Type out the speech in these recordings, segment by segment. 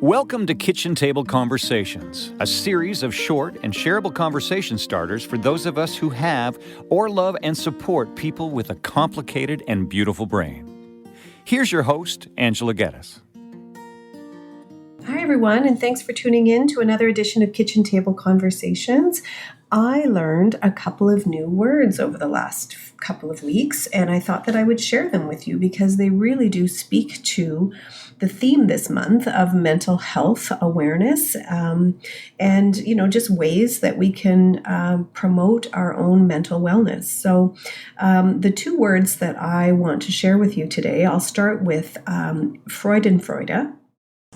Welcome to Kitchen Table Conversations, a series of short and shareable conversation starters for those of us who have or love and support people with a complicated and beautiful brain. Here's your host, Angela Geddes. Hi, everyone, and thanks for tuning in to another edition of Kitchen Table Conversations. I learned a couple of new words over the last couple of weeks, and I thought that I would share them with you because they really do speak to the theme this month of mental health awareness and, just ways that we can promote our own mental wellness. So the two words that I want to share with you today, I'll start with Freudenfreude.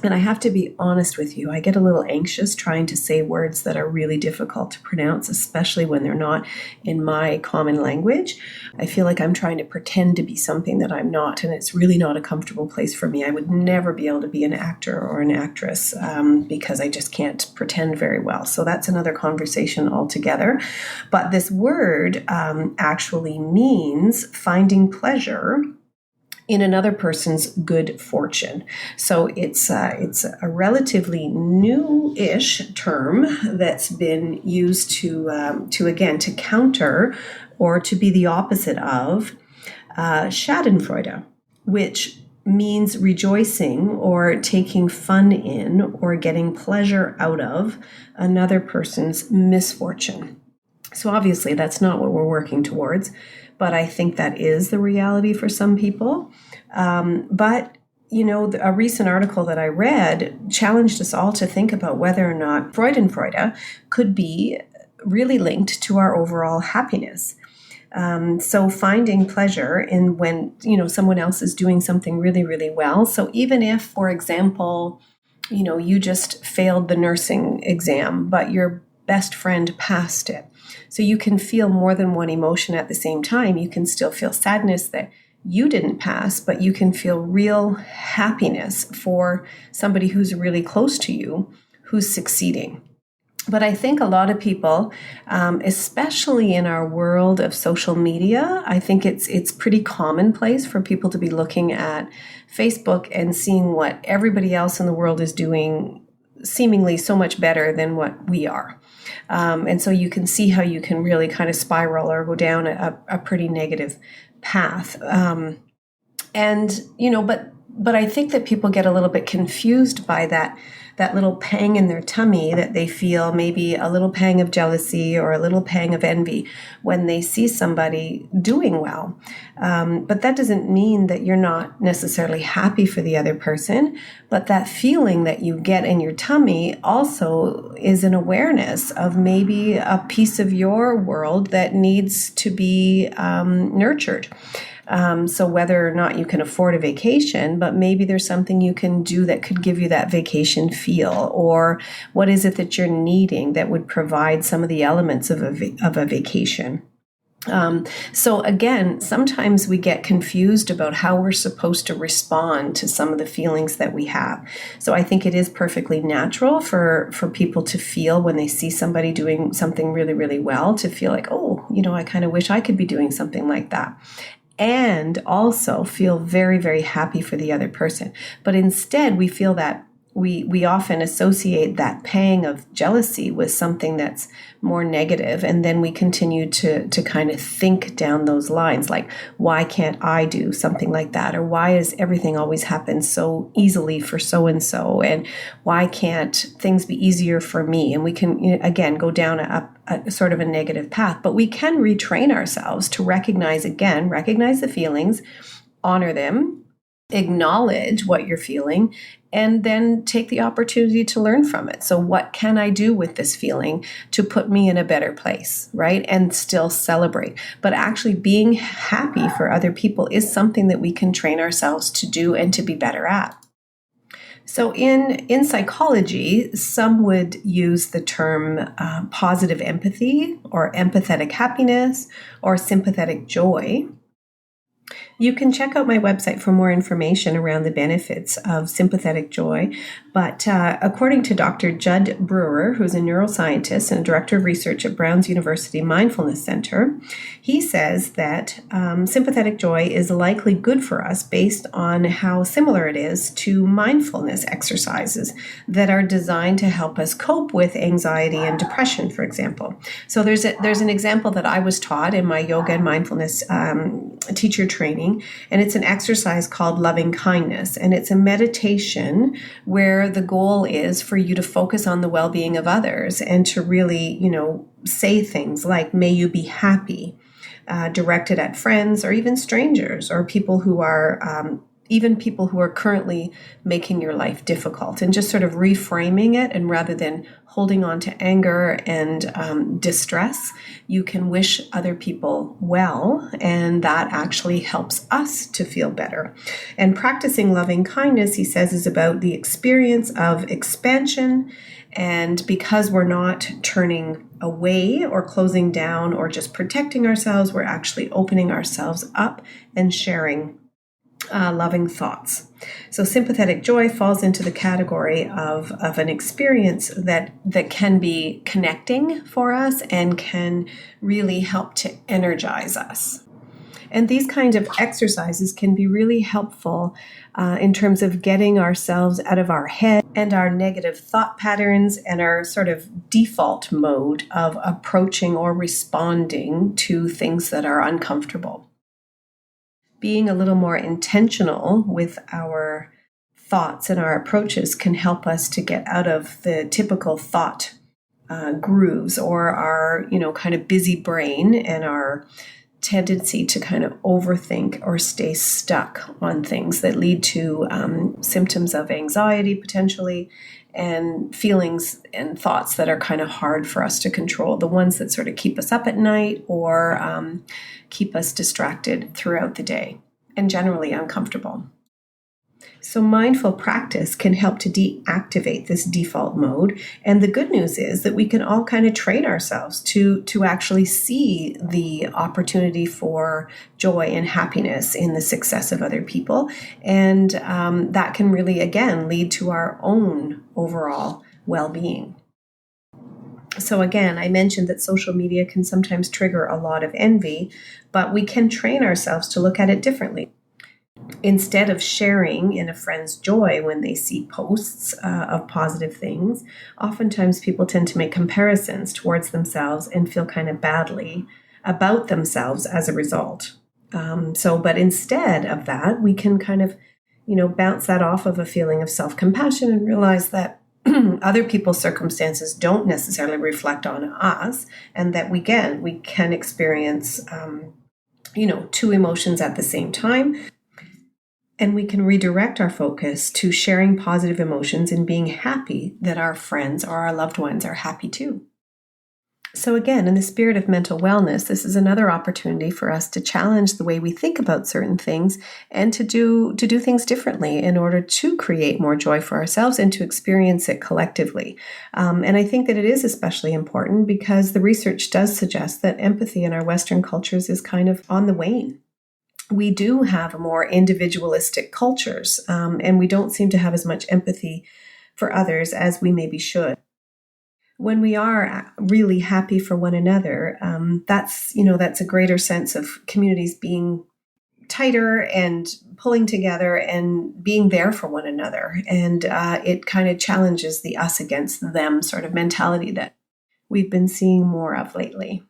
And I have to be honest with you, I get a little anxious trying to say words that are really difficult to pronounce, especially when they're not in my common language. I feel like I'm trying to pretend to be something that I'm not, and it's really not a comfortable place for me. I would never be able to be an actor or an actress because I just can't pretend very well. So that's another conversation altogether. But this word actually means finding pleasure in another person's good fortune. So it's a relatively new-ish term that's been used to counter or to be the opposite of Schadenfreude, which means rejoicing or taking fun in or getting pleasure out of another person's misfortune. So obviously that's not what we're working towards, but I think that is the reality for some people. But a recent article that I read challenged us all to think about whether or not Freudenfreude could be really linked to our overall happiness. So finding pleasure in when, someone else is doing something really, really well. So even if, for example, you just failed the nursing exam, but your best friend passed it. So you can feel more than one emotion at the same time. You can still feel sadness that you didn't pass, but you can feel real happiness for somebody who's really close to you, who's succeeding. But I think a lot of people, especially in our world of social media, I think it's pretty commonplace for people to be looking at Facebook and seeing what everybody else in the world is doing seemingly so much better than what we are. And so you can see how you can really kind of spiral or go down a pretty negative path. But I think that people get a little bit confused by that little pang in their tummy that they feel, maybe a little pang of jealousy or a little pang of envy when they see somebody doing well. But that doesn't mean that you're not necessarily happy for the other person, but that feeling that you get in your tummy also is an awareness of maybe a piece of your world that needs to be nurtured. So whether or not you can afford a vacation, but maybe there's something you can do that could give you that vacation feel, or what is it that you're needing that would provide some of the elements of a vacation. So again, sometimes we get confused about how we're supposed to respond to some of the feelings that we have. So I think it is perfectly natural for people to feel when they see somebody doing something really, really well, to feel like, oh, I kind of wish I could be doing something like that. And also feel very, very happy for the other person. But instead, we feel that we often associate that pang of jealousy with something that's more negative, and then we continue to kind of think down those lines, like, why can't I do something like that? Or why does everything always happen so easily for so-and-so? And why can't things be easier for me? And we can, again, go down a sort of a negative path, but we can retrain ourselves to recognize the feelings, honor them, acknowledge what you're feeling, and then take the opportunity to learn from it. So what can I do with this feeling to put me in a better place, right? And still celebrate. But actually being happy for other people is something that we can train ourselves to do and to be better at. So in psychology, some would use the term positive empathy or empathetic happiness or sympathetic joy. You can check out my website for more information around the benefits of sympathetic joy. But according to Dr. Judd Brewer, who's a neuroscientist and director of research at Brown's University Mindfulness Center, he says that sympathetic joy is likely good for us based on how similar it is to mindfulness exercises that are designed to help us cope with anxiety and depression, for example. So there's an example that I was taught in my yoga and mindfulness teacher training, and it's an exercise called loving kindness, and it's a meditation where the goal is for you to focus on the well-being of others and to really, say things like, may you be happy, directed at friends or even strangers or people who are even people who are currently making your life difficult, and just sort of reframing it. And rather than holding on to anger and distress, you can wish other people well, and that actually helps us to feel better. And practicing loving kindness, he says, is about the experience of expansion. And because we're not turning away or closing down or just protecting ourselves, we're actually opening ourselves up and sharing loving thoughts. So sympathetic joy falls into the category of an experience that can be connecting for us and can really help to energize us. And these kinds of exercises can be really helpful in terms of getting ourselves out of our head and our negative thought patterns and our sort of default mode of approaching or responding to things that are uncomfortable. Being a little more intentional with our thoughts and our approaches can help us to get out of the typical thought grooves or our, kind of busy brain and our tendency to kind of overthink or stay stuck on things that lead to symptoms of anxiety potentially, and feelings and thoughts that are kind of hard for us to control, the ones that sort of keep us up at night or keep us distracted throughout the day and generally uncomfortable. So mindful practice can help to deactivate this default mode. And the good news is that we can all kind of train ourselves to actually see the opportunity for joy and happiness in the success of other people. And that can really, again, lead to our own overall well-being. So again, I mentioned that social media can sometimes trigger a lot of envy, but we can train ourselves to look at it differently. Instead of sharing in a friend's joy when they see posts of positive things, oftentimes people tend to make comparisons towards themselves and feel kind of badly about themselves as a result. But instead of that, we can kind of, bounce that off of a feeling of self-compassion and realize that other people's circumstances don't necessarily reflect on us, and that we can experience, two emotions at the same time. And we can redirect our focus to sharing positive emotions and being happy that our friends or our loved ones are happy too. So again, in the spirit of mental wellness, this is another opportunity for us to challenge the way we think about certain things and to do things differently in order to create more joy for ourselves and to experience it collectively. And I think that it is especially important because the research does suggest that empathy in our Western cultures is kind of on the wane. We do have more individualistic cultures, and we don't seem to have as much empathy for others as we maybe should. When we are really happy for one another, that's a greater sense of communities being tighter and pulling together and being there for one another. And it kind of challenges the us against them sort of mentality that we've been seeing more of lately.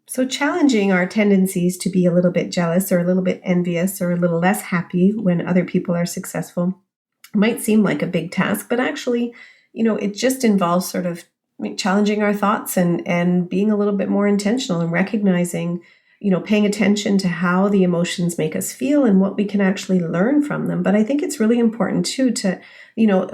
So challenging our tendencies to be a little bit jealous or a little bit envious or a little less happy when other people are successful might seem like a big task, but actually, it just involves sort of challenging our thoughts and being a little bit more intentional and recognizing, paying attention to how the emotions make us feel and what we can actually learn from them. But I think it's really important too to,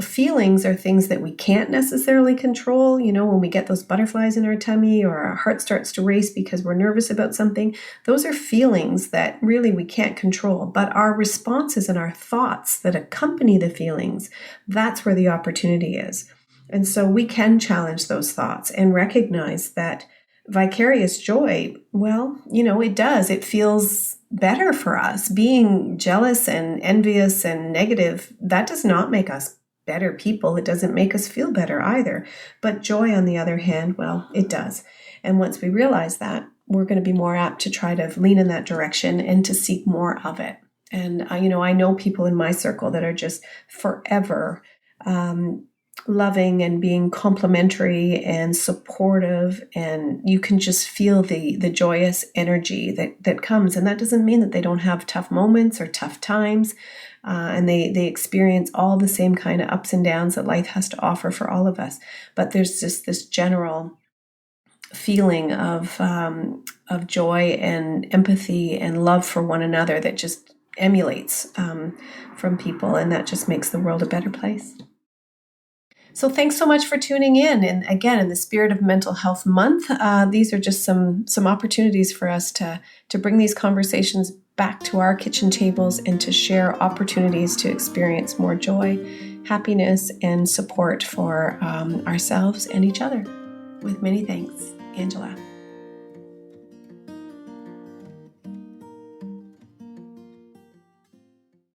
feelings are things that we can't necessarily control. When we get those butterflies in our tummy or our heart starts to race because we're nervous about something, those are feelings that really we can't control. But our responses and our thoughts that accompany the feelings, that's where the opportunity is. And so we can challenge those thoughts and recognize that vicarious joy, well, it does. It feels better for us. Being jealous and envious and negative, that does not make us better people. It doesn't make us feel better either. But joy, on the other hand, well, it does. And once we realize that, we're going to be more apt to try to lean in that direction and to seek more of it. And, I know people in my circle that are just forever loving and being complimentary and supportive, and you can just feel the joyous energy that comes. And that doesn't mean that they don't have tough moments or tough times, and they experience all the same kind of ups and downs that life has to offer for all of us. But there's just this general feeling of joy and empathy and love for one another that just emulates from people, and that just makes the world a better place. So thanks so much for tuning in. And again, in the spirit of Mental Health Month, these are just some opportunities for us to bring these conversations back to our kitchen tables and to share opportunities to experience more joy, happiness, and support for ourselves and each other. With many thanks, Angela.